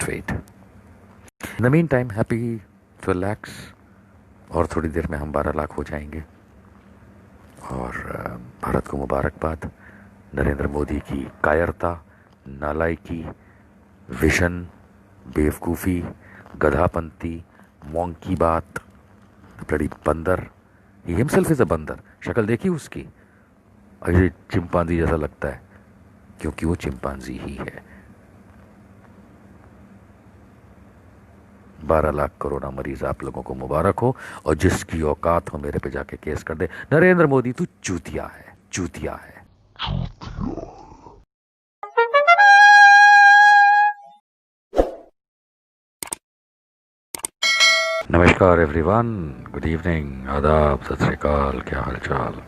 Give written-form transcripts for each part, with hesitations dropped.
Just wait. In the meantime happy 12 lakh, और थोड़ी देर में हम 12 लाख हो जाएंगे। और भारत को मुबारकबाद। नरेंद्र मोदी की कायरता, नालायकी, विशन, बेवकूफ़ी, गधापंती, मोंकी बात, ब्लडी बंदर। ही हिमसेल्फ इज अ बंदर। शक्ल देखी उसकी, अरे चिंपांजी जैसा लगता है, क्योंकि वो चिंपांजी ही है। 12 लाख कोरोना मरीज आप लोगों को मुबारक हो, और जिसकी औकात हो मेरे पे जाके केस कर दे। नरेंद्र मोदी तू चूतिया है, चूतिया है। नमस्कार एवरीवन, गुड इवनिंग, आदाब, सत श्री अकाल, क्या हाल चाल।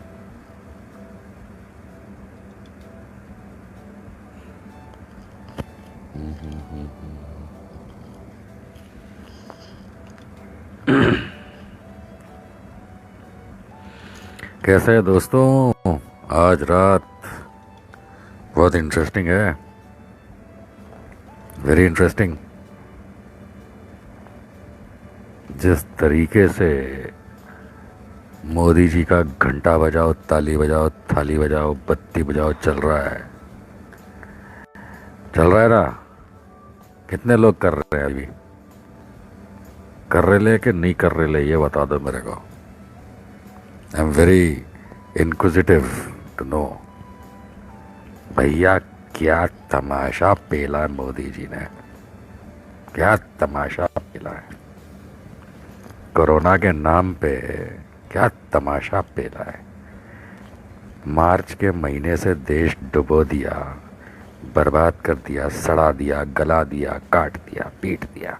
कैसे है दोस्तों? आज रात बहुत इंटरेस्टिंग है, वेरी इंटरेस्टिंग। जिस तरीके से मोदी जी का घंटा बजाओ, ताली बजाओ, थाली बजाओ, बत्ती बजाओ चल रहा है, चल रहा है ना? कितने लोग कर रहे हैं अभी? कर रहे ले कि नहीं कर रहे ले, ये बता दो मेरे को। I am very inquisitive to know. भैया क्या तमाशा पेला है मोदी जी ने, क्या तमाशा पेला है कोरोना के नाम पे, क्या तमाशा पेला है। मार्च के महीने से देश डुबो दिया, बर्बाद कर दिया, सड़ा दिया, गला दिया, काट दिया, पीट दिया।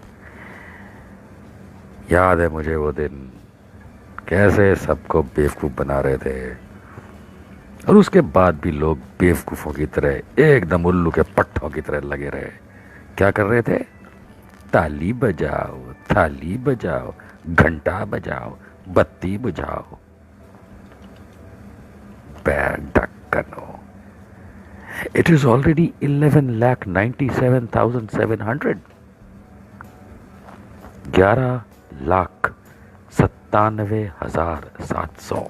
याद है मुझे वो दिन, कैसे सबको बेवकूफ़ बना रहे थे, और उसके बाद भी लोग बेवकूफ़ों की तरह, एकदम उल्लू के पट्टों की तरह लगे रहे। क्या कर रहे थे? ताली बजाओ, थाली बजाओ, घंटा बजाओ, बत्ती बुझाओ। पैर ढक्कनो। It is already 11,97,700। 11,97,700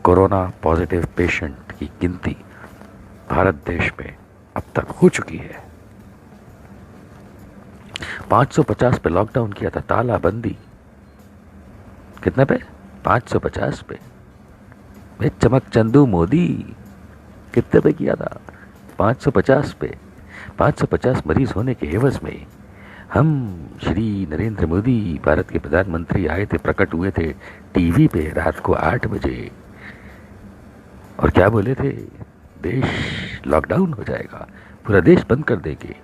corona positive patient की गिनती भारत देश में अब तक हो चुकी है। 550 पे लॉकडाउन किया था, तालाबंदी। कितने पे? 550 पे। वे चमक चंदू मोदी कितने पे किया था? 550 पे। 550 मरीज होने के एवज में हम श्री नरेंद्र मोदी भारत के प्रधानमंत्री आए थे, प्रकट हुए थे टीवी पे रात को 8 बजे, और क्या बोले थे? देश लॉकडाउन हो जाएगा, पूरा देश बंद कर देंगे,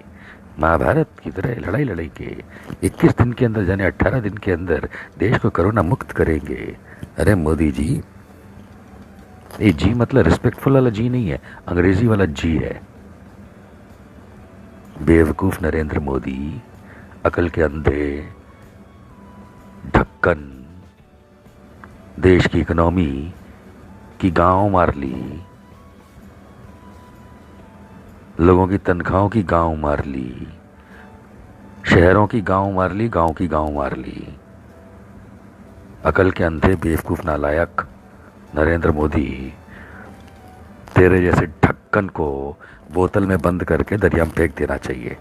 महाभारत की तरह लड़ाई लड़ेंगे, 21 दिन के अंदर यानी 18 दिन के अंदर देश को कोरोना मुक्त करेंगे। अरे मोदी जी, ये जी मतलब रिस्पेक्टफुल वाला जी नहीं है, अंग्रेजी वाला जी है। बेवकूफ नरेंद्र मोदी, अकल के अंधे, ढक्कन, देश की इकोनॉमी की गांव मार ली, लोगों की तनख्वाहों की गांव मार ली, शहरों की गांव मार ली, गांव की गांव मार ली। अकल के अंधे, बेवकूफ, नालायक नरेंद्र मोदी, तेरे जैसे ढक्कन को बोतल में बंद करके दरिया में फेंक देना चाहिए।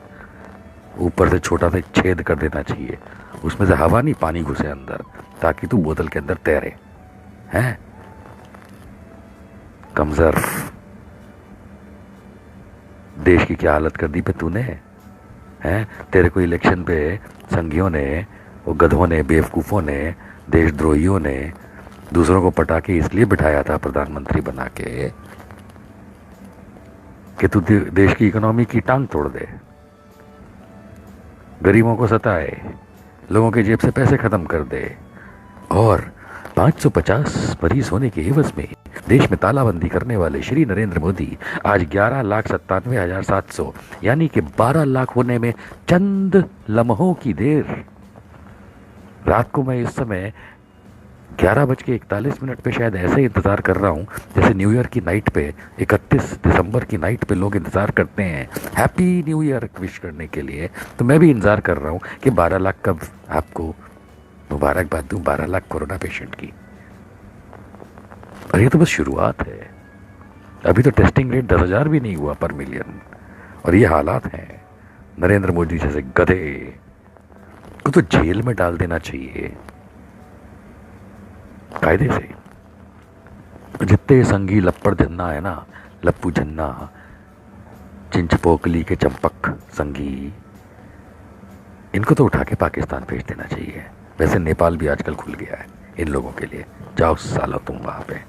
ऊपर से छोटा सा छेद कर देना चाहिए, उसमें से हवा नहीं पानी घुसे अंदर, ताकि तू बोतल के अंदर तैरे। हैं कमजोर। देश की क्या हालत कर दी पे तूने? हैं तेरे को इलेक्शन पे संघियों ने, वो गधों ने, बेवकूफ़ों ने, देशद्रोहियों ने दूसरों को पटा के इसलिए बिठाया था प्रधानमंत्री बना के कि तू देश की इकोनॉमी की टांग तोड़ दे, गरीबों को सताए, लोगों के जेब से पैसे खत्म कर दे, और 550 मरीज होने के एवज में देश में तालाबंदी करने वाले श्री नरेंद्र मोदी आज 11,97,700 यानी कि 12 लाख होने में चंद लम्हों की देर। रात को मैं इस समय 11:41 पे शायद ऐसे ही इंतज़ार कर रहा हूँ जैसे न्यू ईयर की नाइट पे, 31 दिसंबर की नाइट पे लोग इंतज़ार करते हैं हैप्पी न्यू ईयर विश करने के लिए। तो मैं भी इंतज़ार कर रहा हूँ कि 12 लाख कब आपको मुबारकबाद दूँ, 12 लाख कोरोना पेशेंट की। और ये तो बस शुरुआत है, अभी तो टेस्टिंग रेट 10,000 भी नहीं हुआ पर मिलियन, और ये हालात हैं। नरेंद्र मोदी जैसे गधे को तो जेल में डाल देना चाहिए कायदे से। जितने संगी लप्पड़ जन्ना है ना, लप्पू जन्ना, चिंचपोकली के चंपक संगी, इनको तो उठा के पाकिस्तान भेज देना चाहिए। वैसे नेपाल भी आजकल खुल गया है इन लोगों के लिए, जाओ सालो तुम वहां पे,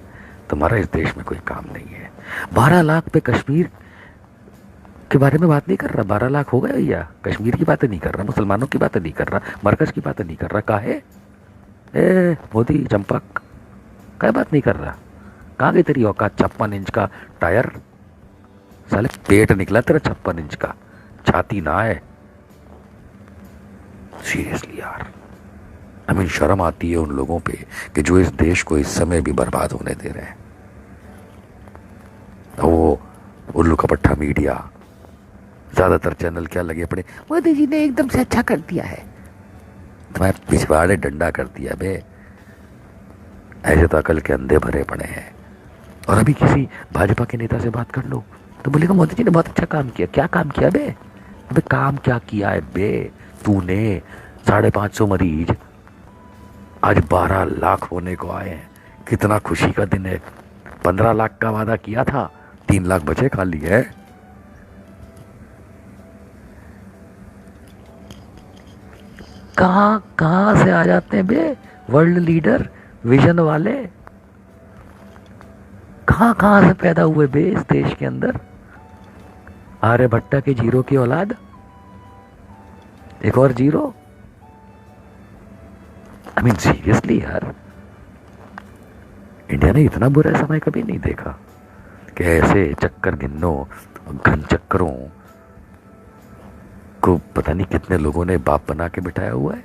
तुम्हारा इस देश में कोई काम नहीं है। 12 लाख पे कश्मीर के बारे में बात नहीं कर रहा, 12 लाख हो गए भैया, कश्मीर की बातें नहीं कर रहा, मुसलमानों की बातें नहीं कर रहा, मरकज की बातें नहीं कर रहा। काहे ए मोदी चंपक, क्या बात नहीं कर रहा? कहाँ गई तेरी औकात? 56 इंच का टायर, साले पेट निकला तेरा 56 इंच का, छाती ना है। सीरियसली यार, आई मीन शर्म आती है उन लोगों पे कि जो इस देश को इस समय भी बर्बाद होने दे रहे हैं। वो उल्लू कपट्टा मीडिया, ज्यादातर चैनल क्या लगे पड़े, मोदी जी ने एकदम से अच्छा कर दिया है, तुम्हारे पिछवाड़े डंडा कर दिया बे। ऐसे तो अकल के अंधे भरे पड़े हैं। और अभी किसी भाजपा के नेता से बात कर लो तो बोलेगा मोदी जी ने बहुत अच्छा काम किया। क्या काम किया बे? अबे काम क्या किया है बे? तूने 550 मरीज आज 12 लाख होने को आए हैं, कितना खुशी का दिन है। 15 लाख का वादा किया था, 3 लाख बचे खाली है। कहां कहां से आ जाते हैं बे वर्ल्ड लीडर, विजन वाले? कहां कहां से पैदा हुए बे इस देश के अंदर? आर्यभट्टा के जीरो की औलाद, एक और जीरो। आई मीन सीरियसली यार, इंडिया ने इतना बुरा समय कभी नहीं देखा कि ऐसे चक्कर गिनों, घन चक्करों को पता नहीं कितने लोगों ने बाप बना के बिठाया हुआ है।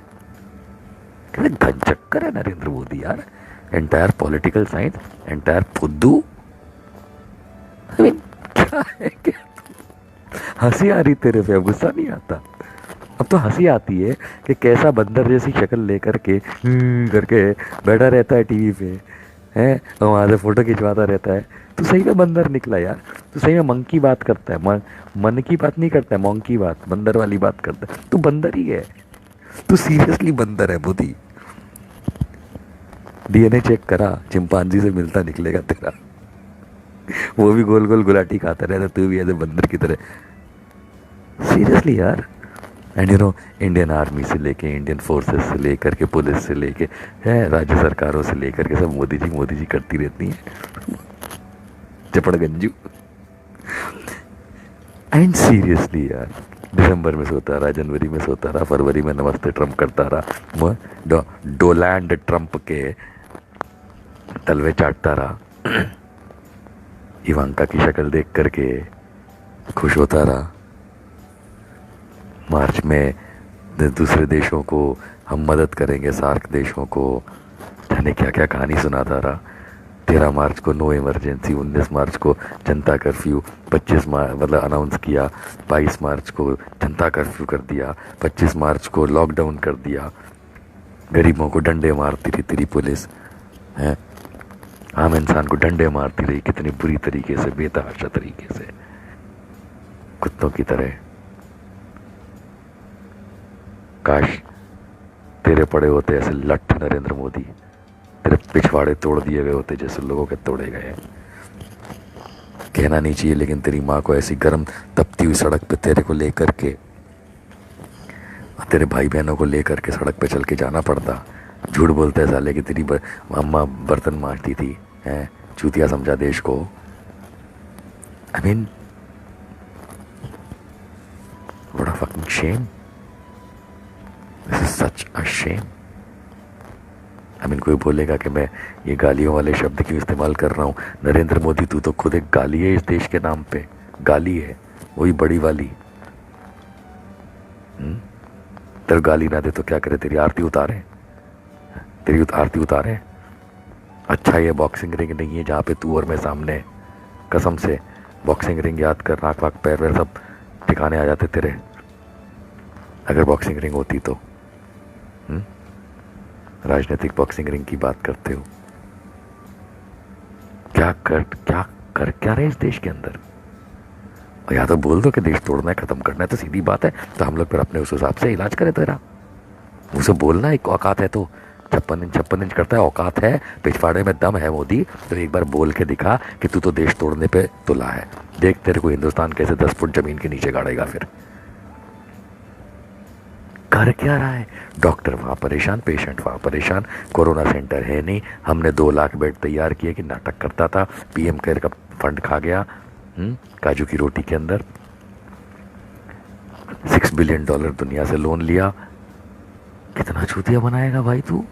घन चक्कर है नरेंद्र मोदी यार, एंटायर पॉलिटिकल साइंस, एंटायर फुद्दू। I mean, क्या है क्या? हंसी आ रही तेरे पे, गुस्सा नहीं आता? अब तो हंसी आती है कि कैसा बंदर जैसी शक्ल लेकर के करके बैठा रहता है टीवी पे, है वहां से फोटो खिंचवाता रहता है। तू सही में बंदर निकला यार, तू सही में मंकी बात करता है, मन की बात नहीं करता है, मंकी बात, बंदर वाली बात करता है। तू बंदर ही है, तू सीरियसली बंदर है मोदी। डीएनए चेक करा, चिंपांजी से मिलता निकलेगा तेरा। वो भी गोल गोल गुलाटी खाता रहता, तू भी ऐसे बंदर की तरह। सीरियसली यार। And you know, Indian army से लेके, इंडियन फोर्सेस से लेकर के, पुलिस से लेके, है राज्य सरकारों से लेकर के, सब मोदी जी करती रहती हैं चपड़ गंजू। एंड सीरियसली यार, दिसंबर में सोता रहा, जनवरी में सोता रहा, फरवरी में नमस्ते ट्रम्प करता रहा, डोनाल्ड ट्रम्प के तलवे चाटता रहा, इवांका की शक्ल देख करके खुश होता रहा। मार्च में दूसरे देशों को हम मदद करेंगे, सार्क देशों को, जाने क्या क्या कहानी सुनाता रहा। 13 मार्च को नो इमरजेंसी, 19 मार्च को जनता कर्फ्यू, 25 मार्च मतलब अनाउंस किया, 22 मार्च को जनता कर्फ्यू कर दिया, 25 मार्च को लॉकडाउन कर दिया, गरीबों को डंडे मारती रही तेरी पुलिस, है आम इंसान को डंडे मारती रही, कितनी बुरी तरीके से, बेतहाशा तरीके से, कुत्तों की तरह। काश तेरे पड़े होते ऐसे लठ नरेंद्र मोदी, तेरे पिछवाड़े तोड़ दिए गए होते जैसे लोगों के तोड़े गए। कहना नहीं चाहिए लेकिन तेरी माँ को ऐसी गर्म तपती हुई सड़क पे तेरे को लेकर के, तेरे भाई बहनों को लेकर के सड़क पे चल के जाना पड़ता। झूठ बोलते हैं साले कि तेरी अम्मा बर्तन मारती थी, हैं चूतिया समझा देश को। I mean what a fucking shame, this is such a shame. I mean कोई बोलेगा कि मैं ये गालियों वाले शब्द क्यों इस्तेमाल कर रहा हूँ। नरेंद्र मोदी, तू तो खुद एक गाली है इस देश के नाम पे, गाली है, वही बड़ी वाली। तेरे गाली ना दे तो क्या करे, तेरी आरती उतारे, तेरी आरती उतारे। अच्छा ये बॉक्सिंग रिंग नहीं है जहाँ पे तू और मैं सामने हैं। कसम से बॉक्सिंग रिंग याद कर, नाक वाक पैर वैर सब ठिकाने आ जाते तेरे, अगर बॉक्सिंग रिंग होती तो। हुँ? राजनीतिक बॉक्सिंग रिंग की बात करते हो। क्या रहे इस देश के अंदर। और या तो बोल दो कि देश तोड़ना है, खत्म करना है, तो सीधी बात है, तो हम लोग फिर अपने उस हिसाब से इलाज करें तेरा। मुझसे बोलना एक औकात है तो, 56 इंच करता है, औकात है, पिछवाड़े में दम है मोदी, तो एक बार बोल के दिखा कि तू तो देश तोड़ने पे तुला है। देख तेरे को हिंदुस्तान कैसे 10 फुट जमीन के नीचे गाड़ेगा। फिर कर क्या रहा है? डॉक्टर वहाँ परेशान, पेशेंट वहाँ परेशान, कोरोना सेंटर है नहीं, हमने 2 लाख बेड तैयार किए कि नाटक करता था, पीएम केयर का फंड खा गया काजू की रोटी के अंदर, $6 बिलियन दुनिया से लोन लिया। कितना चूतिया बनाएगा भाई तू।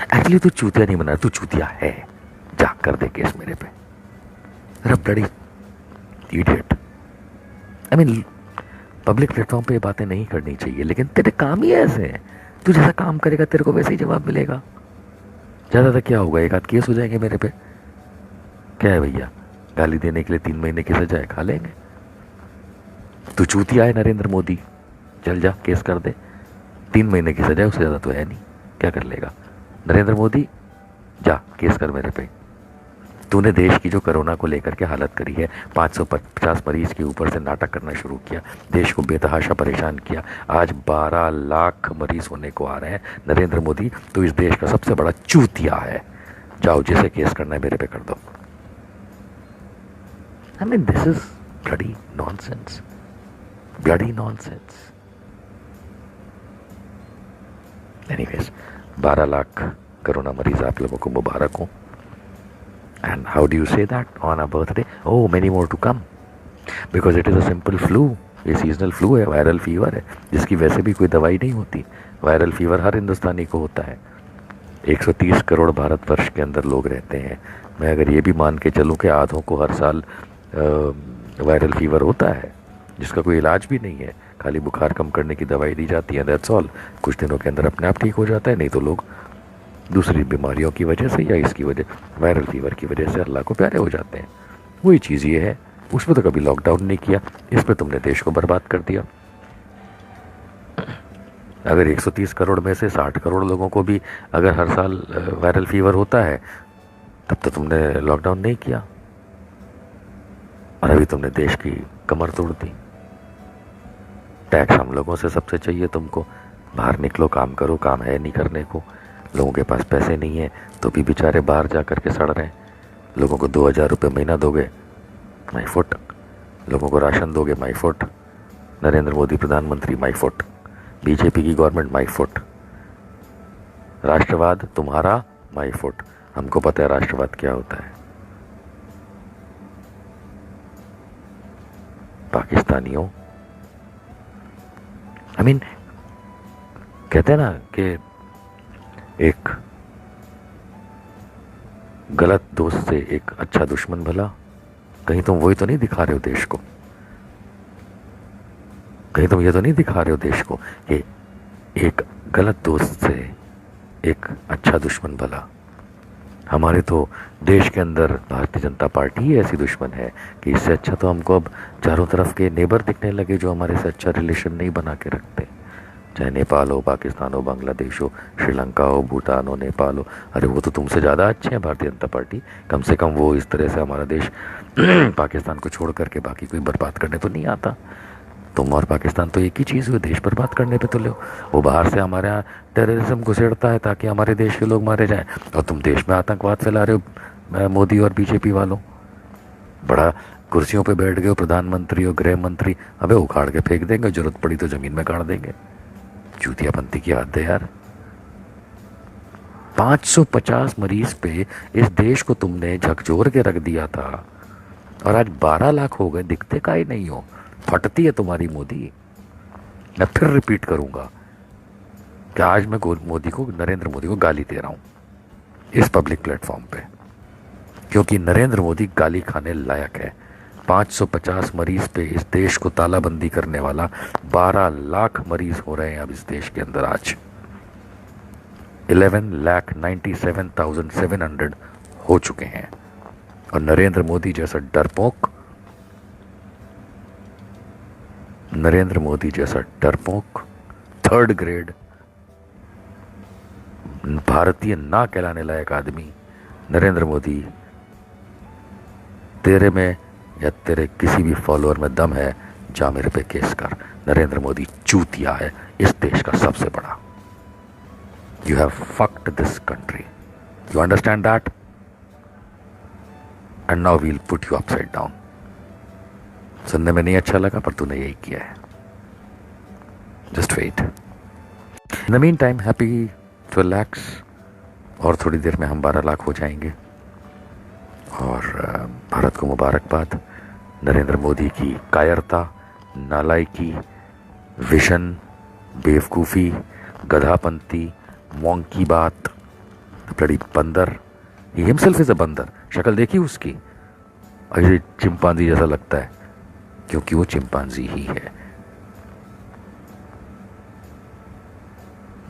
एक्चुअली तू चूतिया नहीं बना, तू चूतिया है। जा कर दे केस मेरे पे, रबड़ी idiot. I mean public platform पे ये बातें नहीं करनी चाहिए, लेकिन तेरे काम ही ऐसे हैं। तू जैसा काम करेगा तेरे को वैसे ही जवाब मिलेगा। ज़्यादातर क्या होगा, एक आध केस हो जाएंगे मेरे पे। क्या है भैया, गाली देने के लिए 3 महीने की सजा है, खा लेंगे। तू चूतिया है नरेंद्र मोदी, चल जा केस कर दे, 3 महीने की सजा है, उससे ज़्यादा तो है नहीं। क्या कर लेगा नरेंद्र मोदी, जा केस कर मेरे पे। तूने देश की जो कोरोना को लेकर के हालत करी है, 550 मरीज के ऊपर से नाटक करना शुरू किया, देश को बेतहाशा परेशान किया, आज 12 लाख मरीज होने को आ रहे हैं। नरेंद्र मोदी तो इस देश का सबसे बड़ा चूतिया है। जाओ जिसे केस करना है मेरे पे कर दो। I mean this is bloody nonsense, bloody nonsense. Anyways 12 lakh corona मरीज आप लोगों को मुबारक हो। And how do you say that on a birthday? Oh, many more to come. Because it is a simple flu. ये सीजनल फ्लू है, viral fever है, जिसकी वैसे भी कोई दवाई नहीं होती। वायरल फीवर हर हिंदुस्तानी को होता है। 130 करोड़ भारतवर्ष के अंदर लोग रहते हैं। मैं अगर ये भी मान के चलूँ कि आधों को हर साल वायरल फीवर होता है, जिसका कोई इलाज भी नहीं है, खाली बुखार कम करने की दवाई दी जाती है, दैट्स ऑल, कुछ दिनों के अंदर अपने आप ठीक हो जाता है। नहीं तो लोग दूसरी बीमारियों की वजह से या इसकी वजह, वायरल फीवर की वजह से अल्लाह को प्यारे हो जाते हैं। वही चीज़ ये है, उसमें तो कभी लॉकडाउन नहीं किया, इसमें तुमने देश को बर्बाद कर दिया। अगर 130 करोड़ में से 60 करोड़ लोगों को भी अगर हर साल वायरल फीवर होता है, तब तो तुमने लॉकडाउन नहीं किया, और अभी तुमने देश की कमर तोड़ दी। टैक्स हम लोगों से सबसे चाहिए तुमको, बाहर निकलो, काम करो, काम है नहीं करने को। लोगों के पास पैसे नहीं है तो भी बेचारे बाहर जा कर के सड़ रहे हैं। लोगों को 2000 रुपये महीना दोगे, माई फुट। लोगों को राशन दोगे, माई फुट। नरेंद्र मोदी प्रधानमंत्री, माई फुट। बीजेपी की गवर्नमेंट, माई फुट। राष्ट्रवाद तुम्हारा, माई फुट। हमको पता है राष्ट्रवाद क्या होता है। पाकिस्तानियों, आई मीन कहते हैं ना कि एक गलत दोस्त से एक अच्छा दुश्मन भला। कहीं तुम वही तो नहीं दिखा रहे हो देश को, कहीं तुम ये तो नहीं दिखा रहे हो देश को कि एक गलत दोस्त से एक अच्छा दुश्मन भला। हमारे तो देश के अंदर भारतीय जनता पार्टी ही ऐसी दुश्मन है कि इससे अच्छा तो हमको अब चारों तरफ के नेबर दिखने लगे जो हमारे से अच्छा रिलेशन नहीं बना के रखते। चाहे नेपाल हो, पाकिस्तान हो, बांग्लादेश हो, श्रीलंका हो, भूटान हो, नेपाल हो, अरे वो तो तुमसे ज़्यादा अच्छे हैं भारतीय जनता पार्टी। कम से कम वो इस तरह से हमारा देश पाकिस्तान को छोड़ करके बाकी कोई बर्बाद करने तो नहीं आता। तुम और पाकिस्तान तो एक ही चीज़ हुई, देश बर्बाद करने पे तुले हो। वो बाहर से हमारे यहाँ टेररिज्म घुसेड़ता है ताकि हमारे देश के लोग मारे जाएं, और तुम देश में आतंकवाद फैला रहे हो। मोदी और बीजेपी वालों, बड़ा कुर्सियों पे बैठ गए हो, प्रधानमंत्री और गृह मंत्री, अबे उखाड़ के फेंक देंगे, जरूरत पड़ी तो ज़मीन में गाड़ देंगे। चूतियापंथी की हद है यार। 550 मरीज पे इस देश को तुमने झकझोर के रख दिया था, और आज 12 लाख हो गए, दिखते का ही नहीं हो। फटती है तुम्हारी मोदी। मैं फिर रिपीट करूंगा कि आज मैं मोदी को, नरेंद्र मोदी को गाली दे रहा हूं इस पब्लिक प्लेटफॉर्म पे, क्योंकि नरेंद्र मोदी गाली खाने लायक है। 550 मरीज पे इस देश को तालाबंदी करने वाला 12 लाख मरीज हो रहे हैं अब इस देश के अंदर आज। 11,97,700 हो चुके हैं। और नरेंद्र मोदी जैसा डरपोक थर्ड ग्रेड भारतीय ना कहलाने लायक आदमी, नरेंद्र मोदी, तेरे में या तेरे किसी भी फॉलोअर में दम है, जा मेरे पे केस कर। नरेंद्र मोदी चूतिया है, इस देश का सबसे बड़ा। You have fucked this country, you understand that, and now we'll put you upside down. सुनने में नहीं अच्छा लगा, पर तूने यही किया है। Just wait. In the meantime happy 12 lakhs, और थोड़ी देर में हम 12 लाख हो जाएंगे। और भारत को मुबारकबाद। नरेंद्र मोदी की कायरता, नालायकी, विशन, बेवकूफ़ी, गधापंती, मोंकी बात, ब्लडी बंदर। ही हिमसेल्फ इज अ बंदर। शक्ल देखी उसकी, अरे चिंपांजी जैसा लगता है, क्योंकि वो चिंपांजी ही है।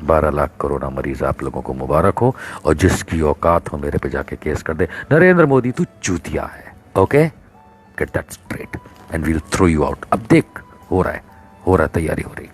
12 लाख कोरोना मरीज आप लोगों को मुबारक हो, और जिसकी औकात हो मेरे पे जाके केस कर दे। नरेंद्र मोदी तू चूतिया है, okay, get that straight and we'll throw you out. अब देख, हो रहा है, तैयारी हो रही।